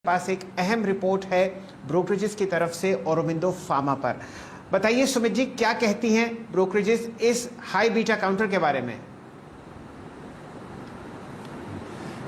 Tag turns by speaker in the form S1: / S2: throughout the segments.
S1: पास एक अहम रिपोर्ट है ब्रोकरेजेस की तरफ से औरोबिंदो फार्मा पर। बताइए सुमित जी, क्या कहती हैं ब्रोकरेजेस इस हाई बीटा काउंटर के बारे में?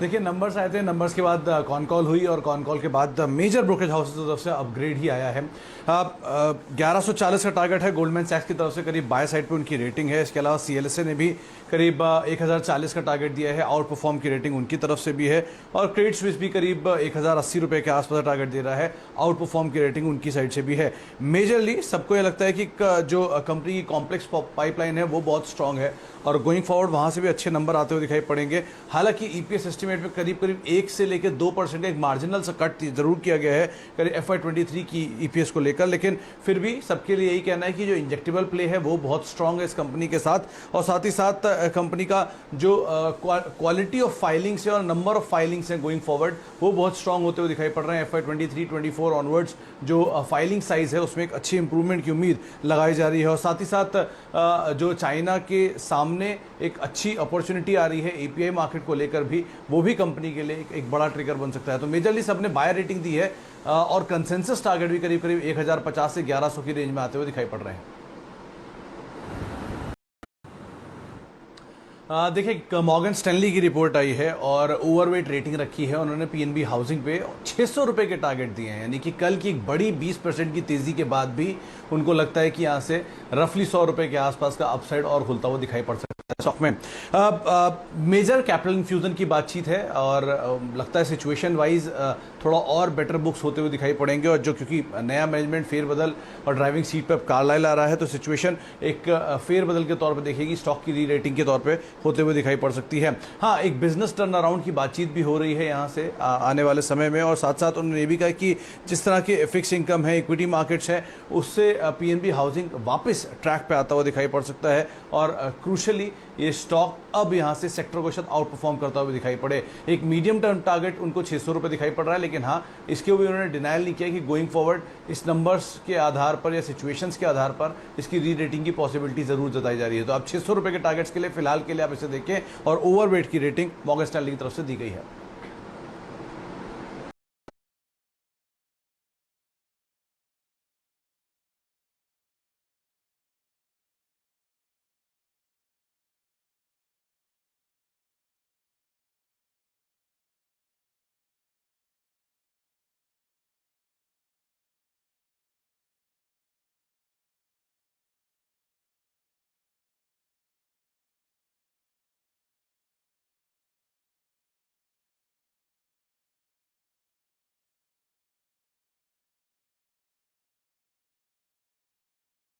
S2: देखिए, नंबर्स आए थे, नंबर्स के बाद कॉन कॉल हुई और कॉन कॉल के बाद मेजर ब्रोकरेज हाउस की तरफ से अपग्रेड ही आया है। 1140 का टारगेट है गोल्डमैन सैक्स की तरफ से, करीब बाय साइड पे उनकी रेटिंग है। इसके अलावा सीएलएसए ने भी करीब 1040 का टारगेट दिया है, आउट परफॉर्म की रेटिंग उनकी तरफ से भी है। और क्रेडिट स्विस भी करीब 1080 रुपये के आसपास टारगेट दे रहा है, आउट परफॉर्म की रेटिंग उनकी साइड से भी है। मेजरली सबको ये लगता है कि जो कंपनी की कॉम्प्लेक्स पाइपलाइन है वो बहुत स्ट्रांग है और गोइंग फॉरवर्ड वहाँ से भी अच्छे नंबर आते हुए दिखाई पड़ेंगे। हालांकि ईपीएस एस्टिमेट में करीब 1 से लेकर 2% का एक मार्जिनल सा कट जरूर किया गया है करीब FY23 की ईपीएस को लेकर, लेकिन फिर भी सबके लिए यही कहना है कि जो इंजेक्टेबल प्ले है वो बहुत स्ट्रांग है इस कंपनी के साथ। और साथ ही साथ कंपनी का जो क्वालिटी ऑफ फाइलिंग्स है और नंबर ऑफ फाइलिंग्स हैं गोइंग फॉरवर्ड वो बहुत स्ट्रांग होते हुए दिखाई पड़ रहे हैं। FY23-24 ऑनवर्ड्स जो फाइलिंग साइज है उसमें एक अच्छी इंप्रूवमेंट की उम्मीद लगाई जा रही है। और साथ ही साथ जो चाइना के सामने एक अच्छी अपॉर्चुनिटी आ रही है एपीआई मार्केट को लेकर भी, वो भी कंपनी के लिए एक बड़ा ट्रिगर बन सकता है। तो मेजरली सबने बाय रेटिंग दी है और कंसेंसस टारगेट भी करीब 1050 से 1100 की रेंज में आते हुए दिखाई पड़ रहे हैं। देखिए, मॉर्गन स्टैनली की रिपोर्ट आई है और ओवरवेट रेटिंग रखी है उन्होंने पीएनबी हाउसिंग पे 600 रुपये के टारगेट दिए हैं, यानी कि कल की एक बड़ी 20% की तेजी के बाद भी उनको लगता है कि यहाँ से रफली 100 रुपये के आसपास का अपसाइड और खुलता हुआ दिखाई पड़ सकता है स्टॉक में। मेजर कैपिटल इन्फ्यूजन की बातचीत है और लगता है सिचुएशन वाइज थोड़ा और बेटर बुक्स होते हुए दिखाई पड़ेंगे। और जो क्योंकि नया मैनेजमेंट फेरबदल और ड्राइविंग सीट पर कार्लाइल आ रहा है तो सिचुएशन एक फेरबदल के तौर पर देखेगी, स्टॉक की री रेटिंग के तौर पर होते हुए दिखाई पड़ सकती है। हाँ, एक बिजनेस टर्न अराउंड की बातचीत भी हो रही है यहाँ से आने वाले समय में। और साथ साथ उन्होंने ये भी कहा कि जिस तरह के फिक्स इनकम है, इक्विटी मार्केट्स हैं, उससे पीएनबी हाउसिंग वापस ट्रैक पे आता हुआ दिखाई पड़ सकता है। और क्रूशली ये स्टॉक अब यहाँ से सेक्टर को शायद आउट परफॉर्म करता हुआ दिखाई पड़े। एक मीडियम टर्म टारगेट उनको 600 रुपये दिखाई पड़ रहा है, लेकिन हाँ, इसके भी उन्होंने डिनाइल नहीं किया कि गोइंग फॉरवर्ड इस नंबर्स के आधार पर या सिचुएशंस के आधार पर इसकी री रेटिंग की पॉसिबिलिटी जरूर जताई जा रही है। तो अब 600 रुपये के टारगेट्स के लिए फिलहाल के लिए आप इसे देखें और ओवरवेट की रेटिंग मॉर्गन स्टैनली की तरफ से दी गई है।